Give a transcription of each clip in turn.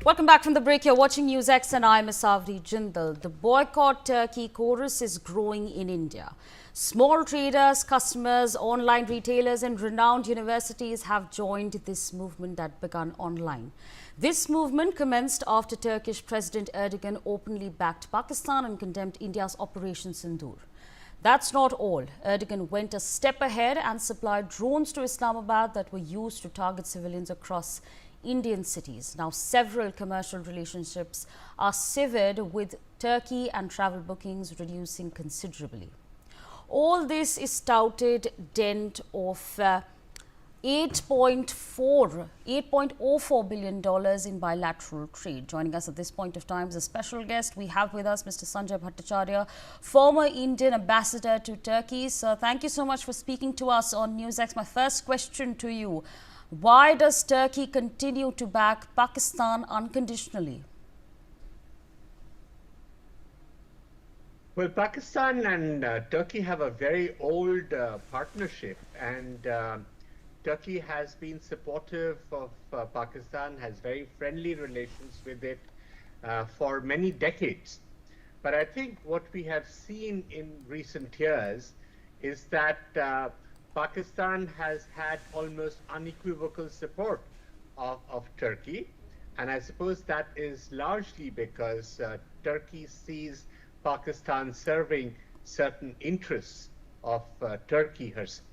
Welcome back from the break. You're watching NewsX and I'm Asavri Jindal. The boycott Turkey chorus is growing in India. Small traders, customers, online retailers and renowned universities have joined this movement that began online. This movement commenced after Turkish President Erdogan openly backed Pakistan and condemned India's Operation Sindoor. That's not all. Erdogan went a step ahead and supplied drones to Islamabad that were used to target civilians across Indian cities. Now, several commercial relationships are severed with Turkey and travel bookings reducing considerably. All this is touted dent of $8.04 billion in bilateral trade. Joining us at this point of time is a special guest. We have with us Mr. Sanjay Bhattacharya, former Indian ambassador to Turkey. So thank you so much for speaking to us on NewsX. My first question to you: why does Turkey continue to back Pakistan unconditionally? Well, Pakistan and Turkey have a very old partnership, and Turkey has been supportive of Pakistan, has very friendly relations with it for many decades. But I think what we have seen in recent years is that Pakistan has had almost unequivocal support of Turkey, and I suppose that is largely because Turkey sees Pakistan serving certain interests of Turkey herself.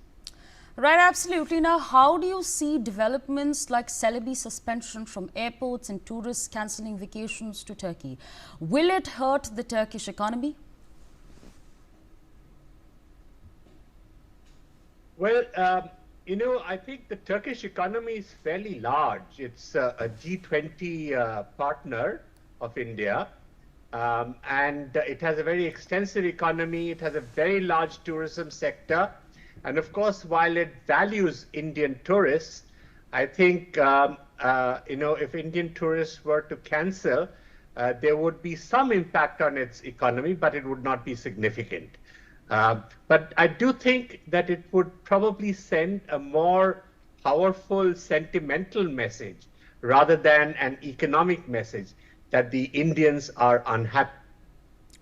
Right, absolutely. Now, how do you see developments like celebi suspension from airports and tourists cancelling vacations to Turkey? Will it hurt the Turkish economy? Well, I think the Turkish economy is fairly large. It's a G20 partner of India, and it has a very extensive economy. It has a very large tourism sector. And of course, while it values Indian tourists, I think, if Indian tourists were to cancel, there would be some impact on its economy, but it would not be significant. But I do think that it would probably send a more powerful sentimental message rather than an economic message that the Indians are unhappy.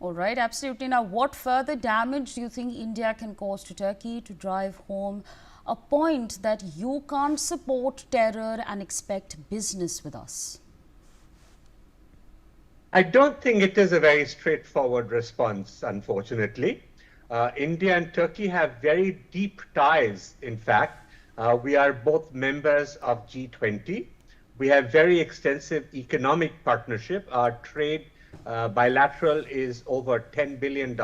All right, absolutely. Now, what further damage do you think India can cause to Turkey to drive home a point that you can't support terror and expect business with us? I don't think it is a very straightforward response, unfortunately. India and Turkey have very deep ties, in fact. We are both members of G20. We have very extensive economic partnership. Our trade bilateral is over $10 billion.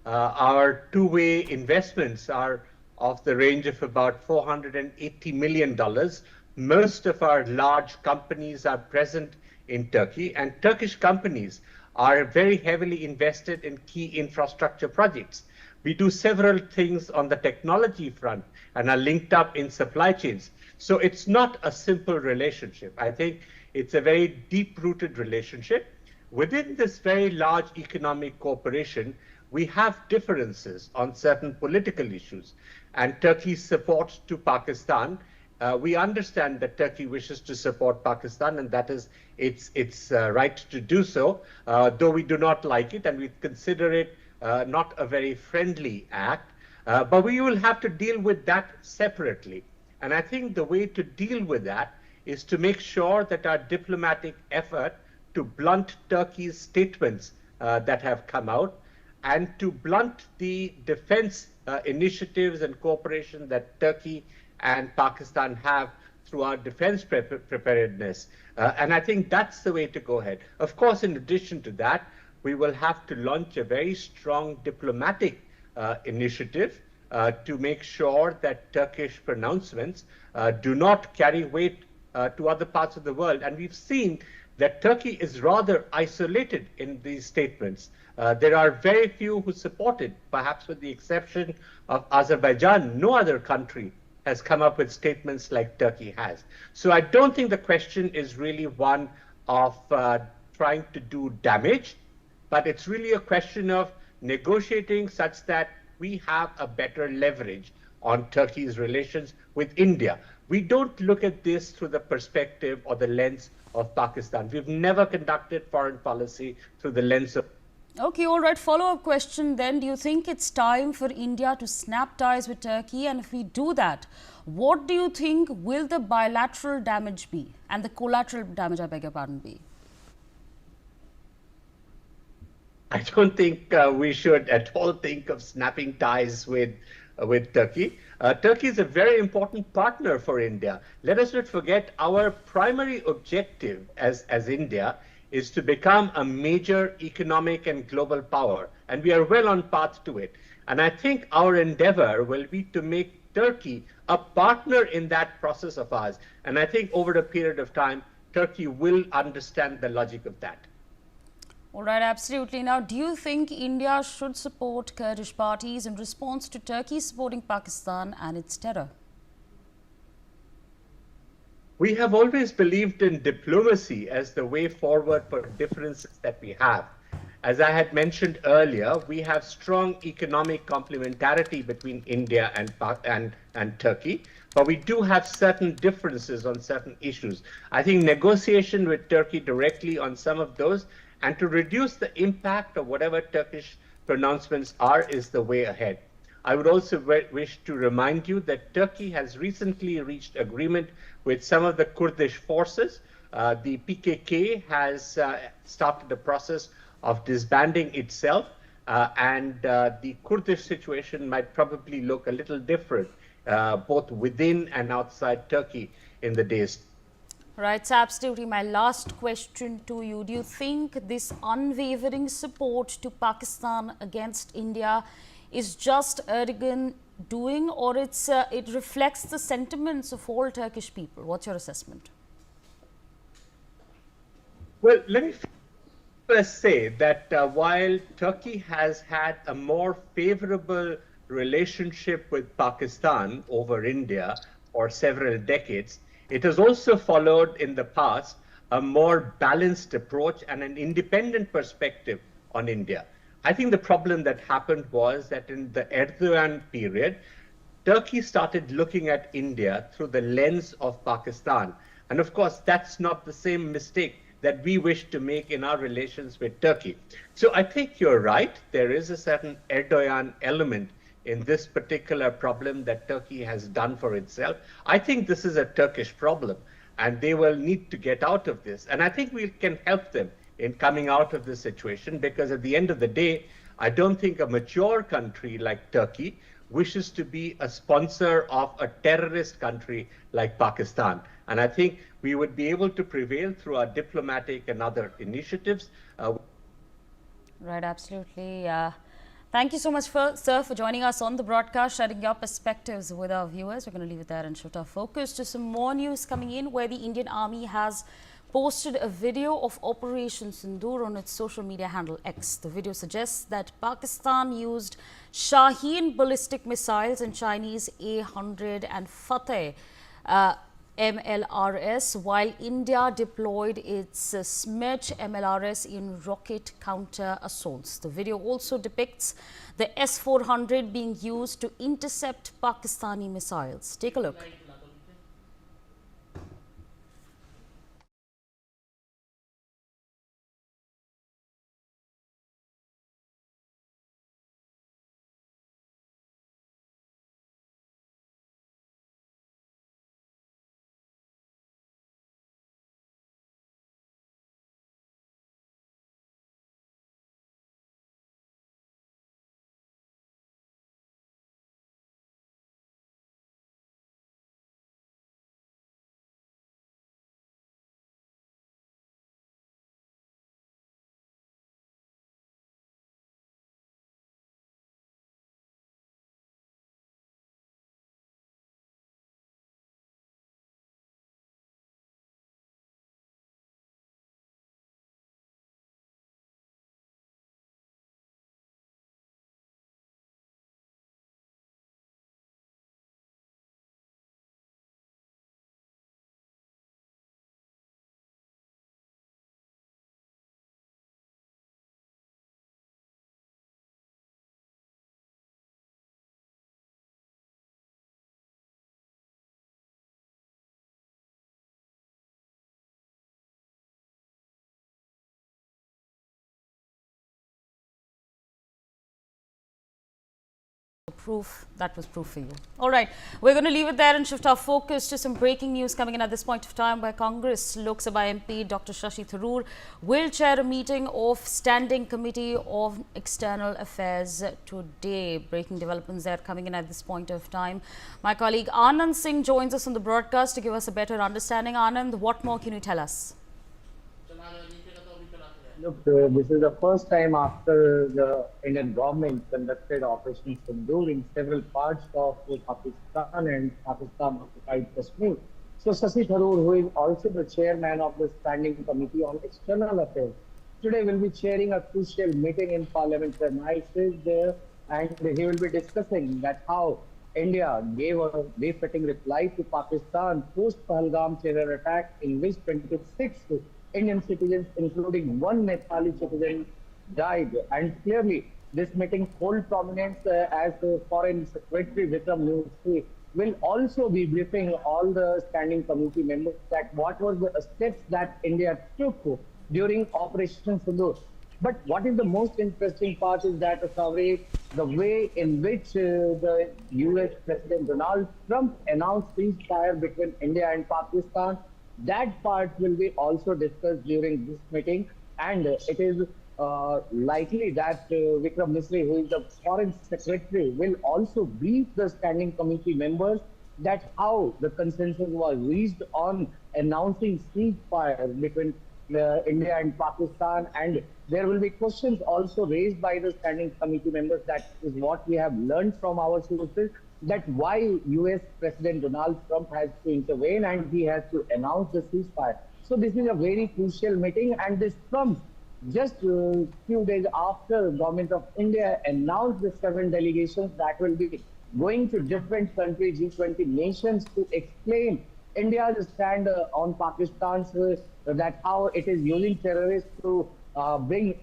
Our two-way investments are of the range of about $480 million. Most of our large companies are present in Turkey, and Turkish companies are very heavily invested in key infrastructure projects. We do several things on the technology front and are linked up in supply chains. So it's not a simple relationship. I think it's a very deep-rooted relationship. Within this very large economic cooperation, we have differences on certain political issues. And Turkey's support to Pakistan, we understand that Turkey wishes to support Pakistan, and that is its right to do so, though we do not like it and we consider it not a very friendly act. But we will have to deal with that separately. And I think the way to deal with that is to make sure that our diplomatic effort to blunt Turkey's statements that have come out and to blunt the defense initiatives and cooperation that Turkey and Pakistan have through our defense preparedness. And I think that's the way to go ahead. Of course, in addition to that, we will have to launch a very strong diplomatic initiative to make sure that Turkish pronouncements do not carry weight to other parts of the world. And we've seen that Turkey is rather isolated in these statements. There are very few who support it, perhaps with the exception of Azerbaijan. No other country has come up with statements like Turkey has. So I don't think the question is really one of trying to do damage, but it's really a question of negotiating such that we have a better leverage on Turkey's relations with India. We don't look at this through the perspective or the lens of Pakistan. We've never conducted foreign policy through the lens of. Okay, all right. Follow-up question then. Do you think it's time for India to snap ties with Turkey? And if we do that, what do you think will the bilateral damage be and the collateral damage, I beg your pardon, be? I don't think we should at all think of snapping ties with Turkey. Turkey is a very important partner for India. Let us not forget our primary objective as India is to become a major economic and global power, and we are well on path to it. And I think our endeavor will be to make Turkey a partner in that process of ours. And I think over a period of time, Turkey will understand the logic of that. All right, absolutely. Now, do you think India should support Kurdish parties in response to Turkey supporting Pakistan and its terror? We have always believed in diplomacy as the way forward for differences that we have. As I had mentioned earlier, we have strong economic complementarity between India and Turkey, but we do have certain differences on certain issues. I think negotiation with Turkey directly on some of those and to reduce the impact of whatever Turkish pronouncements are is the way ahead. I would also wish to remind you that Turkey has recently reached agreement with some of the Kurdish forces. The PKK has started the process of disbanding itself, and the Kurdish situation might probably look a little different, both within and outside Turkey in the days. Right, so absolutely my last question to you. Do you think this unwavering support to Pakistan against India is just Erdogan doing, or it reflects the sentiments of all Turkish people? What's your assessment? Well, let me first say that while Turkey has had a more favorable relationship with Pakistan over India for several decades, it has also followed in the past a more balanced approach and an independent perspective on India. I think the problem that happened was that in the Erdogan period, Turkey started looking at India through the lens of Pakistan. And of course, that's not the same mistake that we wish to make in our relations with Turkey. So I think you're right. There is a certain Erdogan element in this particular problem that Turkey has done for itself. I think this is a Turkish problem, and they will need to get out of this. And I think we can help them in coming out of this situation, because at the end of the day, I don't think a mature country like Turkey wishes to be a sponsor of a terrorist country like Pakistan. And I think we would be able to prevail through our diplomatic and other initiatives. Right, absolutely. Thank you so much, sir, for joining us on the broadcast, sharing your perspectives with our viewers. We're going to leave it there and shift our focus to some more news coming in, where the Indian Army has posted a video of Operation Sindoor on its social media handle X. The video suggests that Pakistan used Shaheen ballistic missiles and Chinese A-100 and Fateh MLRS, while India deployed its Smedge MLRS in rocket counter assaults. The video also depicts the S-400 being used to intercept Pakistani missiles. Take a look. proof. That was proof for you. All right, we're going to leave it there and shift our focus to some breaking news coming in at this point of time by Congress. Lok Sabha MP Dr. Shashi Tharoor will chair a meeting of Standing Committee of External Affairs today. Breaking developments there coming in at this point of time. My colleague Anand Singh joins us on the broadcast to give us a better understanding. Anand, what more can you tell us? Look, this is the first time after the Indian government conducted Operation Sindoor in several parts of Pakistan and Pakistan-occupied Kashmir. So Shashi Tharoor, who is also the chairman of the Standing Committee on External Affairs, today will be chairing a crucial meeting in Parliament premises there, and he will be discussing that how India gave a befitting reply to Pakistan post-Pahalgam terror attack, in which 26 Indian citizens, including one Nepali citizen, died. And clearly, this meeting hold prominence as the Foreign Secretary Vikram Misri will also be briefing all the standing committee members that what were the steps that India took during Operation Sindoor. But what is the most interesting part is that, the way in which the US President Donald Trump announced ceasefire between India and Pakistan, that part will be also discussed during this meeting, and it is likely that Vikram Misri, who is the Foreign Secretary, will also brief the Standing Committee members that how the consensus was reached on announcing ceasefire between India and Pakistan, and there will be questions also raised by the Standing Committee members. That is what we have learned from our sources, that why US President Donald Trump has to intervene and he has to announce the ceasefire. So this is a very crucial meeting, and this comes just a few days after the government of India announced the 7 delegations that will be going to different countries, G20 nations, to explain India's stand on Pakistan's that how it is using terrorists to bring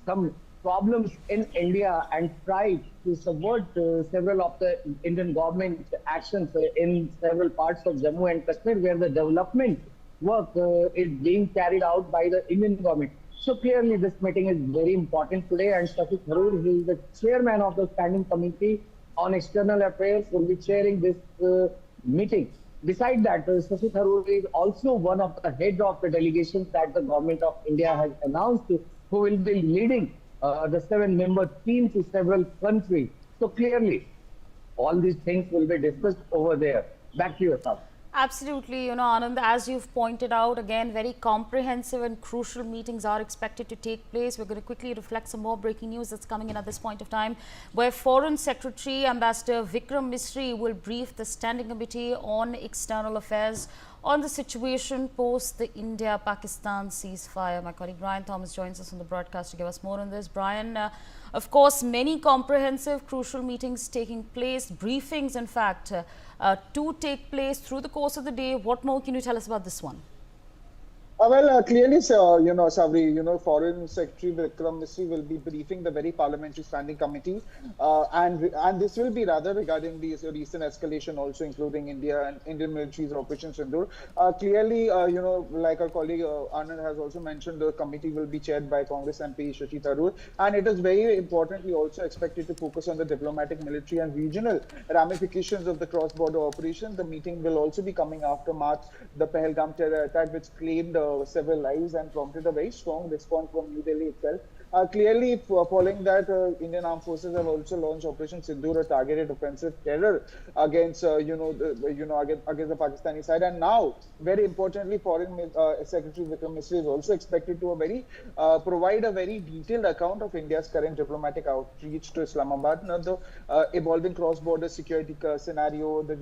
some problems in India and try to subvert several of the Indian government actions in several parts of Jammu and Kashmir, where the development work is being carried out by the Indian government. So clearly this meeting is very important today, and Shashi Tharoor, who is the chairman of the Standing Committee on External Affairs, will be chairing this meeting. Beside that, Shashi Tharoor is also one of the heads of the delegations that the government of India has announced, who will be leading the 7-member team to several countries. So clearly, all these things will be discussed over there. Back to you, Asaf. Absolutely, Anand, as you've pointed out, again, very comprehensive and crucial meetings are expected to take place. We're going to quickly reflect some more breaking news that's coming in at this point of time, where Foreign Secretary Ambassador Vikram Misri will brief the Standing Committee on External Affairs on the situation post the India-Pakistan ceasefire. My colleague Brian Thomas joins us on the broadcast to give us more on this. Brian, of course, many comprehensive, crucial meetings taking place, briefings, in fact, to take place through the course of the day. What more can you tell us about this one? Clearly, Sabri, Foreign Secretary Vikram Misri will be briefing the very Parliamentary Standing Committee, and this will be rather regarding the recent escalation, also including India and Indian military's Operation Sindoor. Clearly, like our colleague Anand has also mentioned, the committee will be chaired by Congress MP Shashi Tharoor, and it is very importantly also expected to focus on the diplomatic, military, and regional ramifications of the cross-border operation. The meeting will also be coming after March, the Pahalgam terror attack, which claimed several lives and prompted a very strong response from New Delhi itself. Clearly, following that, Indian Armed Forces have also launched Operation Sindoor, a targeted offensive terror against, against the Pakistani side. And now, very importantly, Foreign Secretary Vikram Misri is also expected to provide a very detailed account of India's current diplomatic outreach to Islamabad, the evolving cross-border security scenario, the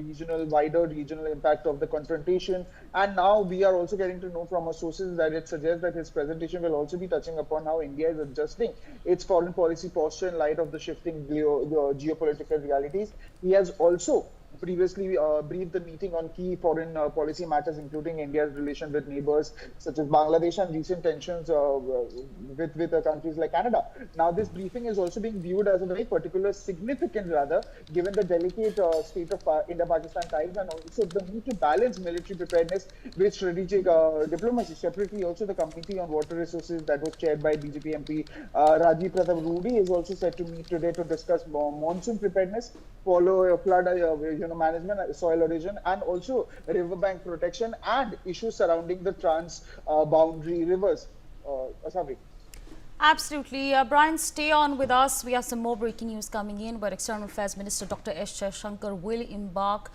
wider regional impact of the confrontation. And now we are also getting to know from our sources that it suggests that his presentation will also be touching upon how India is adjusting its foreign policy posture in light of the shifting geopolitical realities. He has also previously briefed the meeting on key foreign policy matters, including India's relation with neighbors such as Bangladesh and recent tensions with countries like Canada. Now, this briefing is also being viewed as a very particular significant, rather, given the delicate state of India-Pakistan ties and also the need to balance military preparedness with strategic diplomacy. Separately, also the Committee on Water Resources that was chaired by BJP MP Rajiv Pratap Rudy is also set to meet today to discuss monsoon preparedness, follow flood management, soil erosion, and also riverbank protection and issues surrounding the trans-boundary rivers. Asabri. Absolutely. Brian, stay on with us. We have some more breaking news coming in, where External Affairs Minister Dr. S. Jaishankar will embark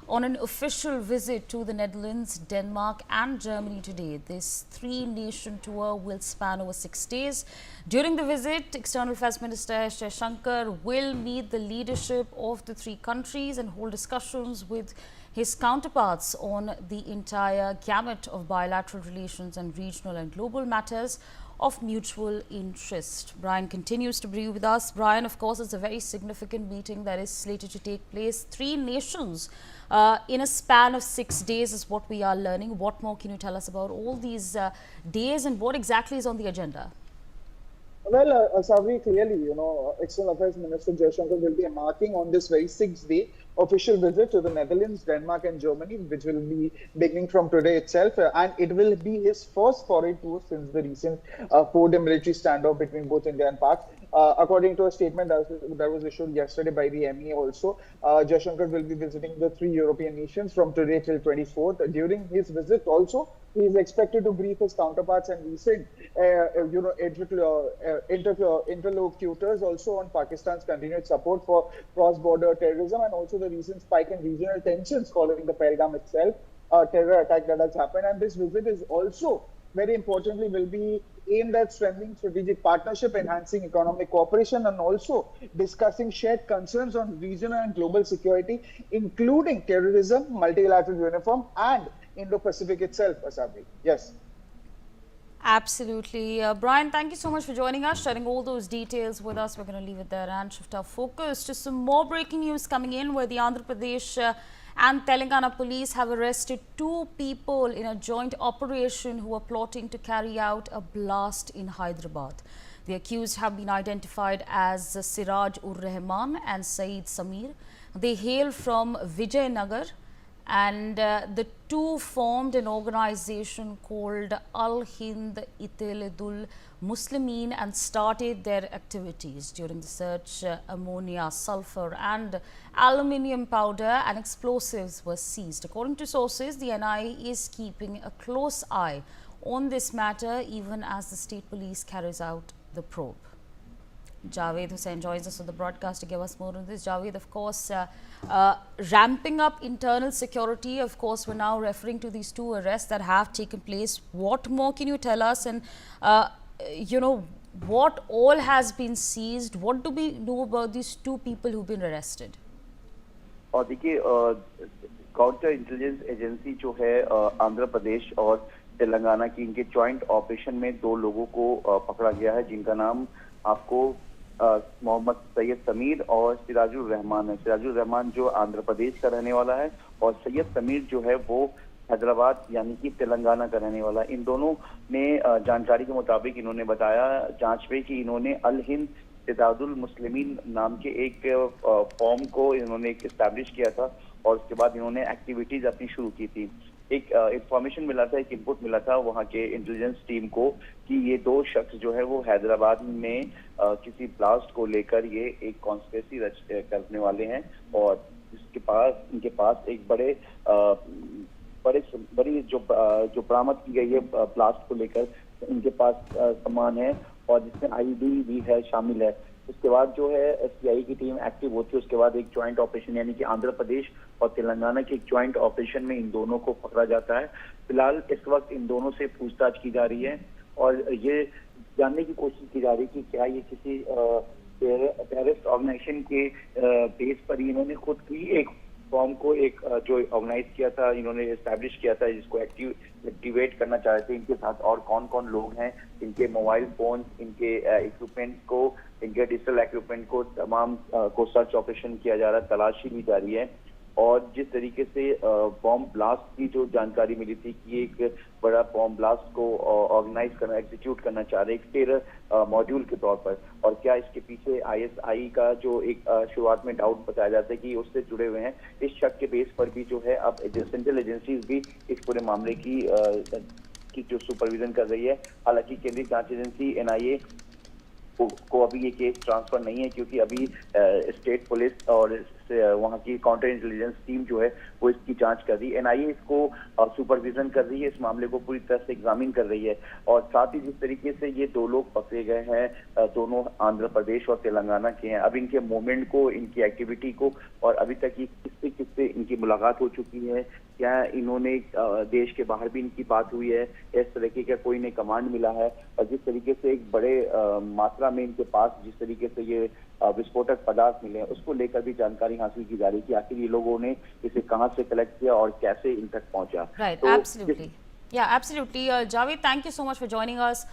on an official visit to the Netherlands, Denmark and Germany today. This three-nation tour will span over 6 days. During the visit, External Affairs Minister S. Jaishankar will meet the leadership of the three countries and hold discussions with his counterparts on the entire gamut of bilateral relations and regional and global matters of mutual interest. Brian continues to be with us. Brian, of course, it's a very significant meeting that is slated to take place. Three nations in a span of 6 days is what we are learning. What more can you tell us about all these days and what exactly is on the agenda? Well, Savri, clearly, External Affairs Minister Jaishankar will be embarking on this very 6-day official visit to the Netherlands, Denmark and Germany, which will be beginning from today itself. And it will be his first foreign tour since the recent four-day military standoff between both India and Pak. According to a statement that was issued yesterday by the ME also, Jaishankar will be visiting the three European nations from today till 24th. During his visit also, he is expected to brief his counterparts and recent interlocutors also on Pakistan's continued support for cross-border terrorism and also the recent spike in regional tensions following the Pahalgam itself, terror attack that has happened. And this visit is also, very importantly, will be aimed at strengthening strategic partnership, enhancing economic cooperation, and also discussing shared concerns on regional and global security, including terrorism, multilateral uniform, and Indo-Pacific itself, Asabri. Yes. Absolutely. Brian, thank you so much for joining us, sharing all those details with us. We're going to leave it there and shift our focus to some more breaking news coming in, where the Andhra Pradesh and Telangana police have arrested 2 people in a joint operation who were plotting to carry out a blast in Hyderabad. The accused have been identified as Siraj-ur-Rahman and Saeed Samir. They hail from Vijayanagar, and the two formed an organization called Al-Hind Ittihaadul Muslimin and started their activities. During the search, ammonia, sulfur and aluminium powder and explosives were seized. According to sources, the NIA is keeping a close eye on this matter even as the state police carries out the probe. Javed Hussain joins us on the broadcast to give us more on this. Javed, of course, ramping up internal security. Of course, we're now referring to these 2 arrests that have taken place. What more can you tell us? And, what all has been seized? What do we know about these 2 people who've been arrested? और देखिए counter intelligence agency जो है आंध्र प्रदेश और तेलंगाना की इनके joint operation में 2 लोगों को पकड़ा गया है, जिनका नाम आपको मोहम्मद सैयद समीर और सिराजुर रहमान है। सिराजुर रहमान जो आंध्र प्रदेश का रहने वाला है और सैयद समीर जो है वो हैदराबाद यानी कि तेलंगाना का रहने वाला है। इन दोनों ने जानकारी के मुताबिक इन्होंने बताया जांच में कि इन्होंने अल हिंद इत्तेहादुल मुस्लिमीन नाम के एक फॉर्म को इन्होंने एस्टैब्लिश किया था और उसके बाद इन्होंने एक्टिविटीज अपनी शुरू की थी। एक इंफॉर्मेशन मिला था, एक इनपुट मिला था वहाँ के इंटेलिजेंस टीम को कि ये 2 शख्स जो है वो हैदराबाद में किसी ब्लास्ट को लेकर ये एक कॉन्स्पिरेसी करने वाले हैं और इनके पास एक बड़ी जो बरामद की गई है ब्लास्ट को लेकर इनके पास सामान है और जिसमें आईडी भी है शामिल है। उसके बाद जो है एसबीआई की टीम एक्टिव होती है। उसके बाद एक ज्वाइंट ऑपरेशन यानी कि आंध्र प्रदेश और तेलंगाना के एक ज्वाइंट ऑपरेशन में इन दोनों को पकड़ा जाता है। फिलहाल इस वक्त इन दोनों से पूछताछ की जा रही है और ये जानने की कोशिश की जा रही है कि क्या ये किसी टेररिस्ट ऑर्गेनाइजेशन के बेस पर ही इन्होंने खुद की एक फॉर्म को एक जो ऑर्गेनाइज किया था, इन्होंने एस्टैब्लिश किया था, जिसको एक्टिवेट करना चाह रहे थे। इनके साथ और कौन कौन लोग हैं, इनके मोबाइल फोन, इनके इक्विपमेंट को, इनके डिजिटल इक्विपमेंट को तमाम को सर्च ऑपरेशन किया जा रहा है, तलाशी भी जारी है। और जिस तरीके से बॉम्ब ब्लास्ट की जो जानकारी मिली थी कि एक बड़ा बॉम्ब ब्लास्ट को ऑर्गेनाइज करना, एग्जीक्यूट करना चाह रहे, एक टेरर मॉड्यूल के तौर पर, और क्या इसके पीछे आईएसआई का जो एक शुरुआत में डाउट बताया जाता है कि उससे जुड़े हुए हैं, इस शक के बेस पर भी जो है अब सेंट्रल एजेंसीज भी इस पूरे मामले की जो सुपरविजन कर रही है। हालांकि केंद्रीय जांच एजेंसी एनआईए को अभी ये केस ट्रांसफर नहीं है, क्योंकि अभी स्टेट पुलिस और वहां की काउंटर इंटेलिजेंस टीम जो है वो इसकी जांच कर रही है। एनआईए इसको सुपरविजन कर रही है, इस मामले को पूरी तरह से एग्जामिन कर रही है। और साथ ही जिस तरीके से ये दो लोग पकड़े गए हैं, दोनों आंध्र प्रदेश और तेलंगाना के हैं, अब इनके मूवमेंट को, इनकी एक्टिविटी को, और अभी तक ये किससे किससे इनकी मुलाकात हो चुकी है, क्या इन्होंने देश के बाहर भी इनकी बात हुई है, इस तरीके का कोई इन्हें कमांड मिला है, और जिस तरीके से एक बड़े मात्रा में इनके पास जिस तरीके से ये विस्फोटक पदार्थ मिले हैं, उसको लेकर भी जानकारी हासिल की जा रही है कि आखिर ये लोगों ने इसे कहां से कलेक्ट किया और कैसे इन तक पहुंचा। Right, absolutely. Yeah, absolutely. Javed, thank you so much for joining us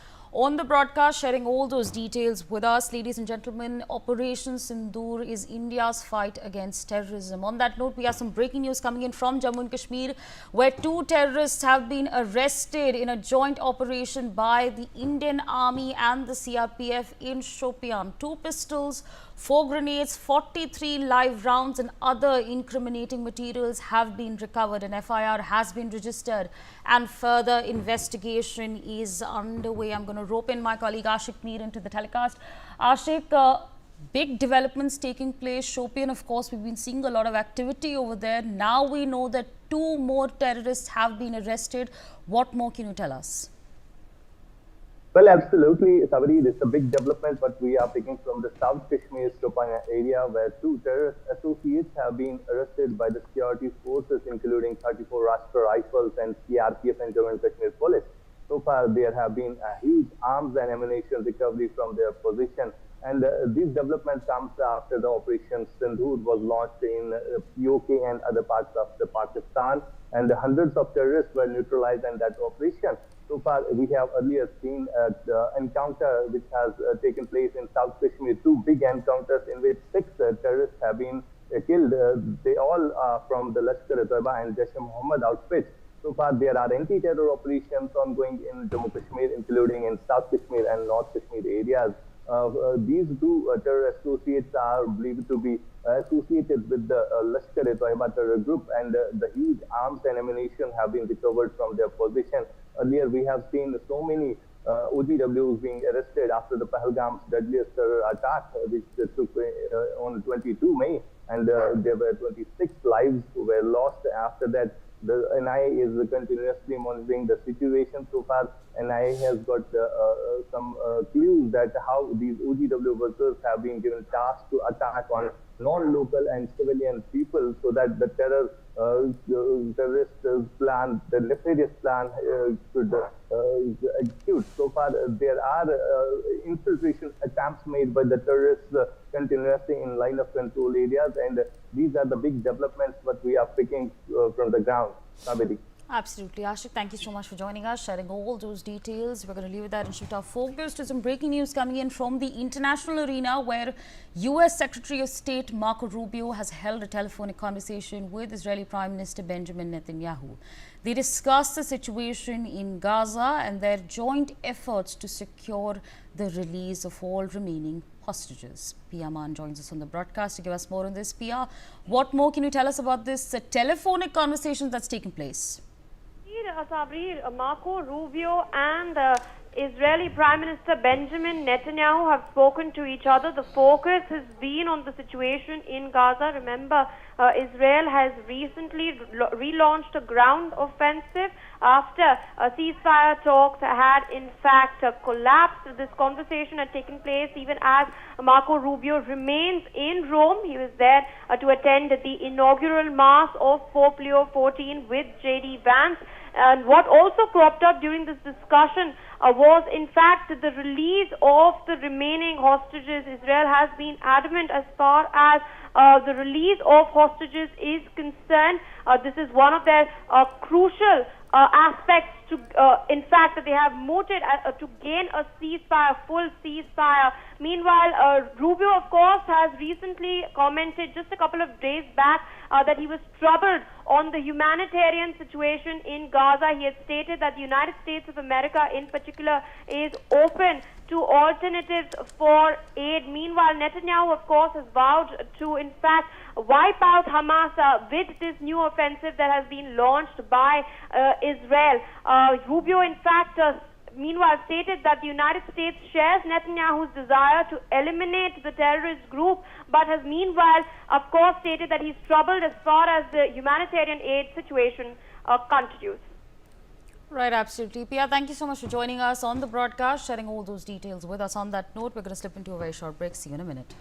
on the broadcast, sharing all those details with us. Ladies and gentlemen, Operation Sindoor is India's fight against terrorism. On that note, we have some breaking news coming in from Jammu and Kashmir, where 2 terrorists have been arrested in a joint operation by the Indian Army and the CRPF in Shopian. 2 pistols, 4 grenades, 43 live rounds and other incriminating materials have been recovered. An FIR has been registered and further investigation is underway. I'm going to rope in my colleague Ashik Mir into the telecast. Ashik, big developments taking place. Shopian, of course, we've been seeing a lot of activity over there. Now we know that 2 more terrorists have been arrested. What more can you tell us? Well, absolutely, Sabri. It's a big development, but we are picking from the South Kashmir Shopana area, where 2 terrorist associates have been arrested by the security forces, including 34 Rashtra Rifles and CRPF and Jammu and Kashmir Police. So far, there have been a huge arms and ammunition recovery from their position. And this development comes after the Operation Sindoor was launched in POK and other parts of the Pakistan, and hundreds of terrorists were neutralized in that operation. So far, we have earlier seen the encounter which has taken place in South Kashmir, 2 big encounters in which 6 terrorists have been killed. They all are from the Lashkar-e-Taiba and Jaish-e-Mohammed outfits. So far, there are anti-terror operations ongoing in Jammu Kashmir, including in South Kashmir and North Kashmir areas. These 2 terror associates are believed to be associated with the Lashkar-e-Taiba terror group, and the huge arms and ammunition have been recovered from their position. Earlier, we have seen so many OGWs being arrested after the Pahalgam's deadliest terror attack, which took on 22 May, and there were 26 lives who were lost. After that, the NIA is continuously monitoring the situation. So far, NIA has got some clues that how these OGW workers have been given tasks to attack on non-local and civilian people, so that the terrorist plan, the nefarious plan could execute. So far, there are infiltration attempts made by the terrorists continuously in line of control areas, and these are the big developments what we are picking from the ground. Sabedi. Absolutely. Ashik, thank you so much for joining us, sharing all those details. We're going to leave it there and shift our focus to some breaking news coming in from the international arena, where US Secretary of State Marco Rubio has held a telephonic conversation with Israeli Prime Minister Benjamin Netanyahu. They discussed the situation in Gaza and their joint efforts to secure the release of all remaining hostages. Pia Maan joins us on the broadcast to give us more on this. Pia, what more can you tell us about this telephonic conversation that's taken place? Sabri, Marco Rubio and Israeli Prime Minister Benjamin Netanyahu have spoken to each other. The focus has been on the situation in Gaza. Remember, Israel has recently relaunched a ground offensive after ceasefire talks had in fact collapsed. This conversation had taken place even as Marco Rubio remains in Rome. He was there to attend the inaugural Mass of Pope Leo XIV with J.D. Vance. And what also cropped up during this discussion was in fact the release of the remaining hostages. Israel has been adamant as far as the release of hostages is concerned. This is one of their crucial aspects to, in fact, that they have mooted to gain a ceasefire, full ceasefire. Meanwhile, Rubio, of course, has recently commented just a couple of days back that he was troubled on the humanitarian situation in Gaza. He had stated that the United States of America in particular is open to alternatives for aid. Meanwhile, Netanyahu, of course, has vowed to, in fact, wipe out Hamas with this new offensive that has been launched by Israel. Rubio, in fact, meanwhile stated that the United States shares Netanyahu's desire to eliminate the terrorist group, but has meanwhile, of course, stated that he's troubled as far as the humanitarian aid situation continues. Right, absolutely. Pia, thank you so much for joining us on the broadcast, sharing all those details with us. On that note, we're going to slip into a very short break. See you in a minute.